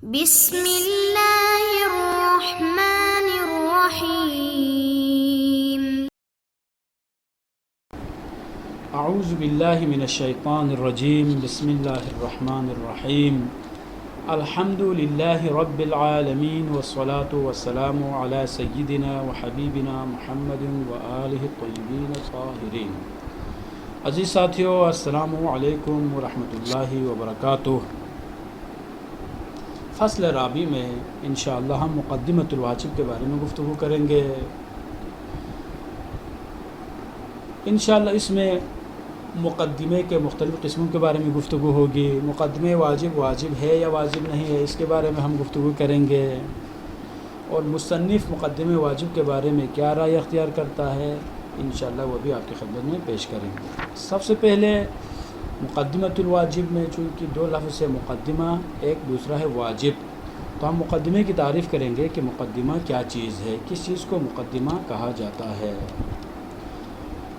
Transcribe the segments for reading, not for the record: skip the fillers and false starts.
بسم اللہ الرحمن الرحیم۔ اعوذ باللہ من الشیطان الرجیم، بسم اللہ الرحمن الرحیم۔ الحمد للہ رب العالمین والصلاة والسلام علی سیدنا وحبیبنا محمد وآلہ الطیبین الطاہرین۔ عزیز ساتھیو، السلام علیکم ورحمۃ اللہ وبرکاتہ۔ فصل رابع میں انشاءاللہ ہم مقدمۃ الواجب کے بارے میں گفتگو کریں گے۔ انشاءاللہ اس میں مقدمے کے مختلف قسموں کے بارے میں گفتگو ہوگی۔ مقدمے واجب ہے یا واجب نہیں ہے، اس کے بارے میں ہم گفتگو کریں گے، اور مصنف مقدمے واجب کے بارے میں کیا رائے اختیار کرتا ہے انشاءاللہ وہ بھی آپ کی خدمت میں پیش کریں گے۔ سب سے پہلے مقدمۃ الواجب میں چونکہ دو لفظ ہے، مقدمہ ایک، دوسرا ہے واجب، تو ہم مقدمے کی تعریف کریں گے کہ مقدمہ کیا چیز ہے، کس چیز کو مقدمہ کہا جاتا ہے۔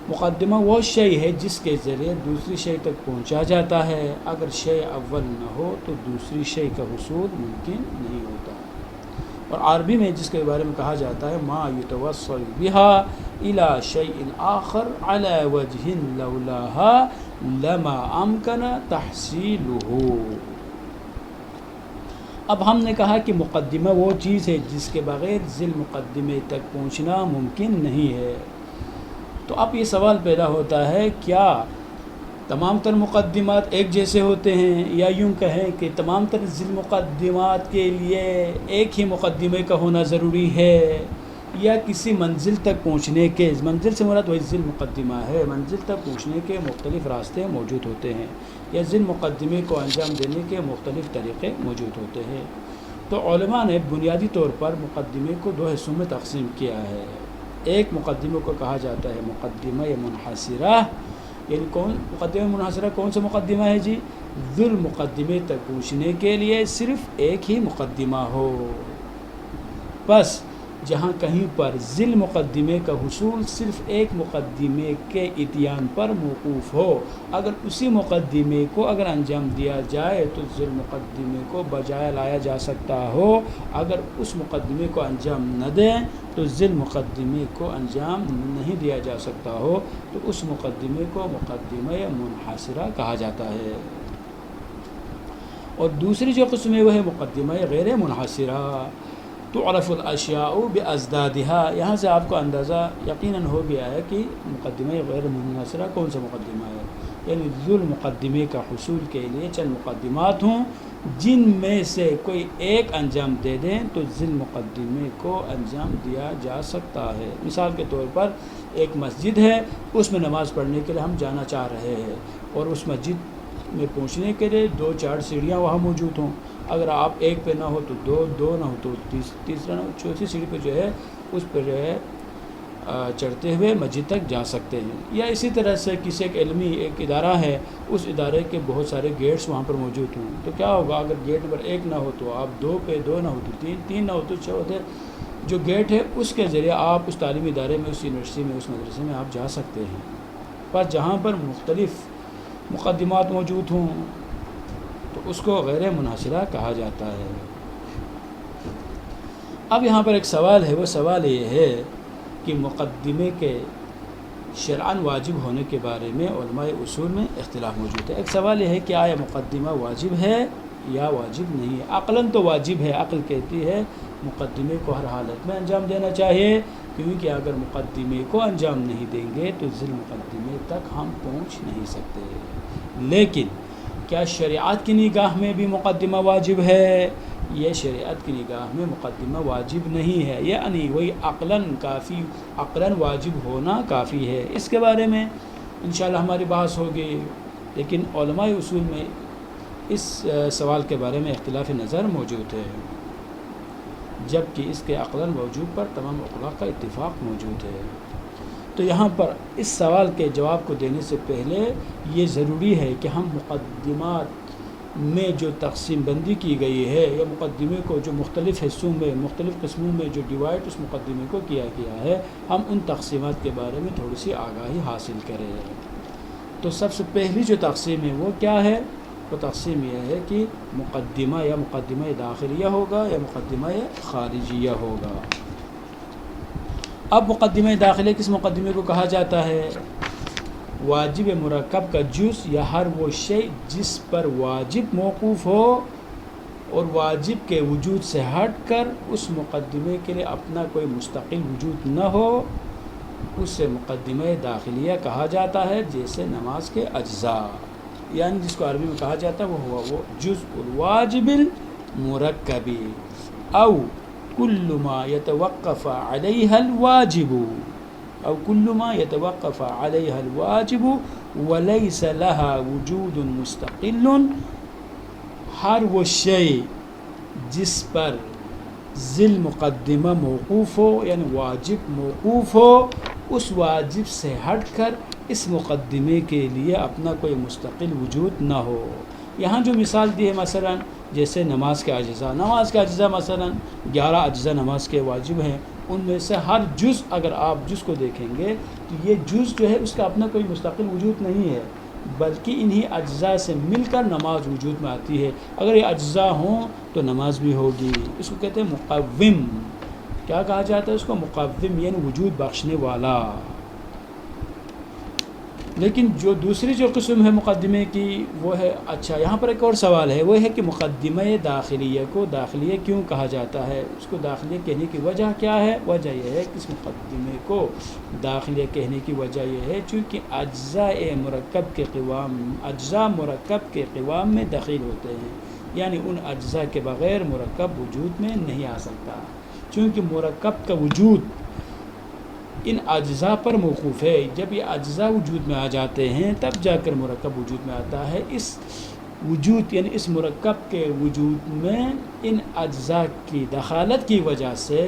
مقدمہ وہ شے ہے جس کے ذریعے دوسری شے تک پہنچا جاتا ہے۔ اگر شے اول نہ ہو تو دوسری شے کا حصول ممکن نہیں ہوتا۔ اور عربی میں جس کے بارے میں کہا جاتا ہے ما یتوصل بها الى شیء آخر على وجہ لولاها لما امکن تحصیلہ۔ اب ہم نے کہا کہ مقدمہ وہ چیز ہے جس کے بغیر ذیل مقدمے تک پہنچنا ممکن نہیں ہے۔ تو اب یہ سوال پیدا ہوتا ہے، کیا تمام تر مقدمات ایک جیسے ہوتے ہیں، یا یوں کہیں کہ تمام تر ذیل مقدمات کے لیے ایک ہی مقدمے کا ہونا ضروری ہے، یا کسی منزل تک پہنچنے کے، منزل سے مراد وہی ذیل مقدمہ ہے، منزل تک پہنچنے کے مختلف راستے موجود ہوتے ہیں، یا ذیل مقدمے کو انجام دینے کے مختلف طریقے موجود ہوتے ہیں۔ تو علماء نے بنیادی طور پر مقدمے کو دو حصوں میں تقسیم کیا ہے۔ ایک مقدمے کو کہا جاتا ہے مقدمہ منحصرہ، یعنی مقدمہ منحصرہ کون سا مقدمہ ہے جی؟ ذیل مقدمے تک پہنچنے کے لیے صرف ایک ہی مقدمہ ہو، بس جہاں کہیں پر ذیل مقدمے کا حصول صرف ایک مقدمے کے اتیان پر موقوف ہو، اگر اسی مقدمے کو اگر انجام دیا جائے تو ذیل مقدمے کو بجائے لایا جا سکتا ہو، اگر اس مقدمے کو انجام نہ دیں تو ذیل مقدمے کو انجام نہیں دیا جا سکتا ہو، تو اس مقدمے کو مقدمہ منحصرہ کہا جاتا ہے۔ اور دوسری جو قسم ہے وہ ہے مقدمہ غیر منحصرہ۔ تعرف الاشیاء بازدادها، یہاں سے آپ کو اندازہ یقیناً ہو گیا ہے کہ مقدمہ غیر منحصرہ کون سا مقدمہ ہے، یعنی ذیل مقدمے کا حصول کے لیے چند مقدمات ہوں، جن میں سے کوئی ایک انجام دے دیں تو ذیل مقدمے کو انجام دیا جا سکتا ہے۔ مثال کے طور پر ایک مسجد ہے، اس میں نماز پڑھنے کے لیے ہم جانا چاہ رہے ہیں، اور اس مسجد میں پہنچنے کے لیے 2-4 سیڑھیاں وہاں موجود ہوں، اگر آپ ایک پہ نہ ہو تو دو نہ ہو تو تیسرا نہ ہو، چوتھی سیڑھی پہ جو ہے اس پہ جو ہے چڑھتے ہوئے مسجد تک جا سکتے ہیں۔ یا اسی طرح سے کسی ایک علمی ایک ادارہ ہے، اس ادارے کے بہت سارے گیٹس وہاں پر موجود ہوں، تو کیا ہوگا اگر گیٹ نمبر 1 نہ ہو تو آپ 2 پہ، 2 نہ ہو تو 3 نہ ہو تو 6 ہوتے، جو گیٹ ہے اس کے ذریعے آپ اس تعلیمی ادارے میں، اس یونیورسٹی میں، اس مدرسے میں آپ جا سکتے ہیں۔ پر جہاں پر مختلف مقدمات موجود ہوں تو اس کو غیر منحصرہ کہا جاتا ہے۔ اب یہاں پر ایک سوال ہے، وہ سوال یہ ہے کہ مقدمے کے شرعاً واجب ہونے کے بارے میں علماء اصول میں اختلاف موجود ہے۔ ایک سوال یہ ہے کہ آیا مقدمہ واجب ہے یا واجب نہیں ہے؟ عقلاً تو واجب ہے، عقل کہتی ہے مقدمے کو ہر حالت میں انجام دینا چاہیے، کیونکہ اگر مقدمے کو انجام نہیں دیں گے تو ذیل مقدمے تک ہم پہنچ نہیں سکتے۔ لیکن کیا شریعت کی نگاہ میں بھی مقدمہ واجب ہے؟ یہ شریعت کی نگاہ میں مقدمہ واجب نہیں ہے، یعنی وہی عقلاً واجب ہونا کافی ہے۔ اس کے بارے میں انشاءاللہ ہماری بحث ہوگی، لیکن علماء اصول میں اس سوال کے بارے میں اختلاف نظر موجود ہے، جبکہ اس کے عقلاً وجوب پر تمام علماء کا اتفاق موجود ہے۔ تو یہاں پر اس سوال کے جواب کو دینے سے پہلے یہ ضروری ہے کہ ہم مقدمات میں جو تقسیم بندی کی گئی ہے، یا مقدمے کو جو مختلف حصوں میں، مختلف قسموں میں جو ڈیوائڈ اس مقدمے کو کیا گیا ہے، ہم ان تقسیمات کے بارے میں تھوڑی سی آگاہی حاصل کریں۔ تو سب سے پہلی جو تقسیم ہے وہ کیا ہے؟ تو تقسیم یہ ہے کہ مقدمہ یا مقدمہ داخلیہ ہوگا یا مقدمہ خارجیہ ہوگا۔ اب مقدمہ داخلیہ کس مقدمے کو کہا جاتا ہے؟ واجب مرکب کا جز یا ہر وہ شے جس پر واجب موقوف ہو اور واجب کے وجود سے ہٹ کر اس مقدمے کے لیے اپنا کوئی مستقل وجود نہ ہو، اس سے مقدمہ داخلیہ کہا جاتا ہے، جیسے نماز کے اجزاء، یعنی جس کو عربی میں کہا جاتا ہے وہ ہوا وہ جزء الواجب المرکب او کل ما یتوقف علیہ الواجب او کل ما یتوقف علیہ الواجب ولیس لها وجود مستقل، ہر وہ شے جس پر ذیل مقدمہ موقوف ہو یعنی واجب موقوف ہو، اس واجب سے ہٹ کر اس مقدمے کے لیے اپنا کوئی مستقل وجود نہ ہو۔ یہاں جو مثال دی ہے مثلا جیسے نماز کے اجزاء مثلا 11 اجزاء نماز کے واجب ہیں، ان میں سے ہر جز اگر آپ جز کو دیکھیں گے تو یہ جز جو ہے اس کا اپنا کوئی مستقل وجود نہیں ہے، بلکہ انہی اجزاء سے مل کر نماز وجود میں آتی ہے۔ اگر یہ اجزاء ہوں تو نماز بھی ہوگی۔ اس کو کہتے ہیں مقوم۔ کیا کہا جاتا ہے اس کو؟ مقوم، یعنی وجود بخشنے والا۔ لیکن جو دوسری جو قسم ہے مقدمے کی وہ ہے، اچھا یہاں پر ایک اور سوال ہے، وہ ہے کہ مقدمہ داخلیہ کو داخلیہ کیوں کہا جاتا ہے؟ اس کو داخلیہ کہنے کی وجہ کیا ہے؟ وجہ یہ ہے کہ اس مقدمے کو داخلیہ کہنے کی وجہ یہ ہے چونکہ اجزاء مرکب کے قوام میں دخیل ہوتے ہیں، یعنی ان اجزاء کے بغیر مرکب وجود میں نہیں آ سکتا، چونکہ مرکب کا وجود ان اجزاء پر موقوف ہے۔ جب یہ اجزاء وجود میں آ جاتے ہیں تب جا کر مرکب وجود میں آتا ہے۔ اس وجود یعنی اس مرکب کے وجود میں ان اجزاء کی دخالت کی وجہ سے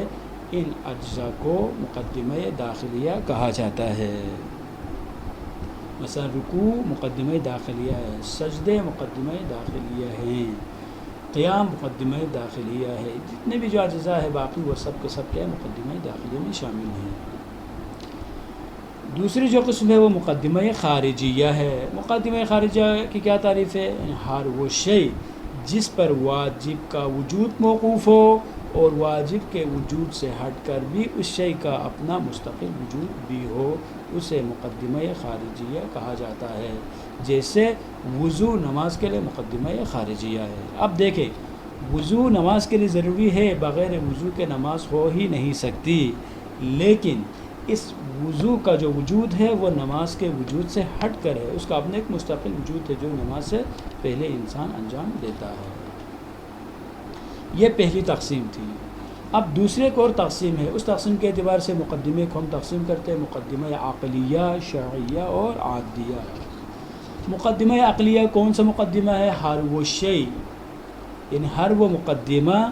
ان اجزاء کو مقدمہ داخلیہ کہا جاتا ہے۔ مثلا رکوع مقدمہ داخلیہ ہے، سجدے مقدمہ داخلیہ ہیں، قیام مقدمہ داخلیہ ہے، جتنے بھی جو اجزاء ہے باقی وہ سب کے سب کیا مقدمہ داخلیہ میں شامل ہیں۔ دوسری جو قسم ہے وہ مقدمہ خارجیہ ہے۔ مقدمہ خارجیہ کی کیا تعریف ہے؟ ہر وہ شے جس پر واجب کا وجود موقوف ہو اور واجب کے وجود سے ہٹ کر بھی اس شے کا اپنا مستقل وجود بھی ہو، اسے مقدمہ خارجیہ کہا جاتا ہے، جیسے وضو نماز کے لیے مقدمہ خارجیہ ہے۔ اب دیکھیں وضو نماز کے لیے ضروری ہے، بغیر وضو کے نماز ہو ہی نہیں سکتی، لیکن اس وضو کا جو وجود ہے وہ نماز کے وجود سے ہٹ کر ہے، اس کا اپنا ایک مستقل وجود ہے جو نماز سے پہلے انسان انجام دیتا ہے۔ یہ پہلی تقسیم تھی۔ اب دوسرے ایک اور تقسیم ہے، اس تقسیم کے اعتبار سے مقدمے کو ہم تقسیم کرتے ہیں مقدمہ عقلیہ، شرعیہ اور عادیہ۔ مقدمہ عقلیہ کون سا مقدمہ ہے؟ ہر وہ شے یعنی ہر وہ مقدمہ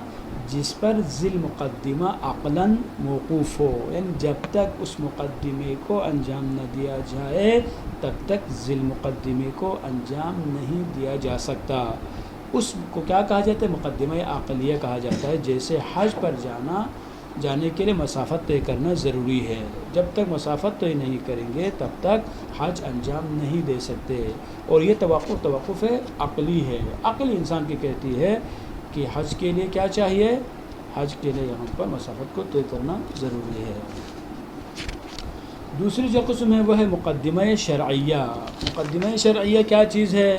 جس پر ذیل مقدمہ عقلاً موقوف ہو، یعنی جب تک اس مقدمے کو انجام نہ دیا جائے تب تک ذیل مقدمے کو انجام نہیں دیا جا سکتا، اس کو کیا کہا جاتا ہے؟ مقدمہ عقلیہ کہا جاتا ہے۔ جیسے حج پر جانے کے لیے مسافت طے کرنا ضروری ہے، جب تک مسافت طے نہیں کریں گے تب تک حج انجام نہیں دے سکتے، اور یہ توقف عقلی ہے، عقل انسان کی کہتی ہے کہ حج کے لیے کیا چاہیے؟ حج کے لیے یہاں پر مسافت کو طے کرنا ضروری ہے۔ دوسری جو قسم ہے وہ ہے مقدمہ شرعیہ۔ مقدمہ شرعیہ کیا چیز ہے؟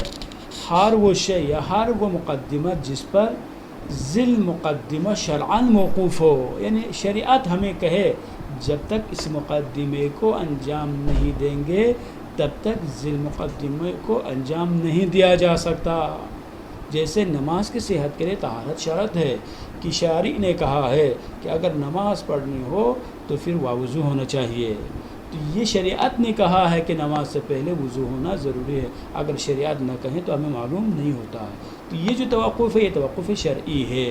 ہر وہ شے یا ہر وہ مقدمہ جس پر ذیل مقدمہ شرعاً موقوف ہو، یعنی شریعت ہمیں کہے جب تک اس مقدمے کو انجام نہیں دیں گے تب تک ذیل مقدمے کو انجام نہیں دیا جا سکتا۔ جیسے نماز کی صحت کے لیے طہارت شرط ہے، کہ شارع نے کہا ہے کہ اگر نماز پڑھنی ہو تو پھر وضو ہونا چاہیے، تو یہ شریعت نے کہا ہے کہ نماز سے پہلے وضو ہونا ضروری ہے، اگر شریعت نہ کہیں تو ہمیں معلوم نہیں ہوتا۔ تو یہ جو توقف ہے یہ توقف شرعی ہے،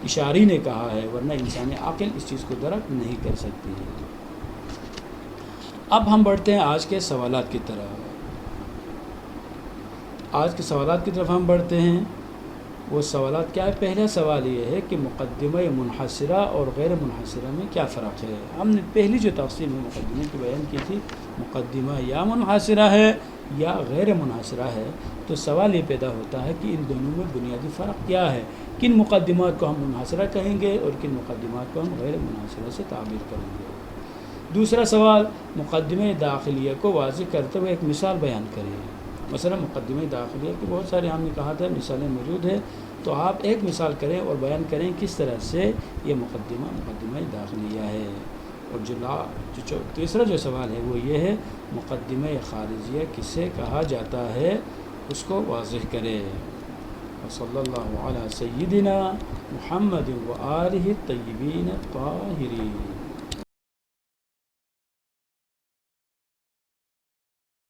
کہ شارع نے کہا ہے، ورنہ انسان عقل اس چیز کو درک نہیں کر سکتی ہے۔ اب ہم بڑھتے ہیں آج کے سوالات کی طرف۔ آج کے سوالات کی طرف ہم بڑھتے ہیں۔ وہ سوالات کیا ہے؟ پہلا سوال یہ ہے کہ مقدمہ منحصرہ اور غیر منحصرہ میں کیا فرق ہے؟ ہم نے پہلی جو تقسیم ہے مقدمے کی بیان کی تھی، مقدمہ یا منحصرہ ہے یا غیر منحصرہ ہے، تو سوال یہ پیدا ہوتا ہے کہ ان دونوں میں بنیادی فرق کیا ہے، کن مقدمات کو ہم منحصرہ کہیں گے اور کن مقدمات کو ہم غیر منحصرہ سے تعبیر کریں گے۔ دوسرا سوال، مقدمہ داخلیہ کو واضح کرتے ہوئے ایک مثال بیان کریں۔ مثلا مقدمہ داخلیہ کی بہت سارے ہم نے کہا تھا مثالیں موجود ہیں، تو آپ ایک مثال کریں اور بیان کریں کس طرح سے یہ مقدمہ داخلیہ ہے۔ اور جو تیسرا جو سوال ہے وہ یہ ہے، مقدمہ خارجیہ کسے کہا جاتا ہے، اس کو واضح کرے۔ صلی اللہ علی سیدنا محمد و آلہ الطیبین الطاہرین۔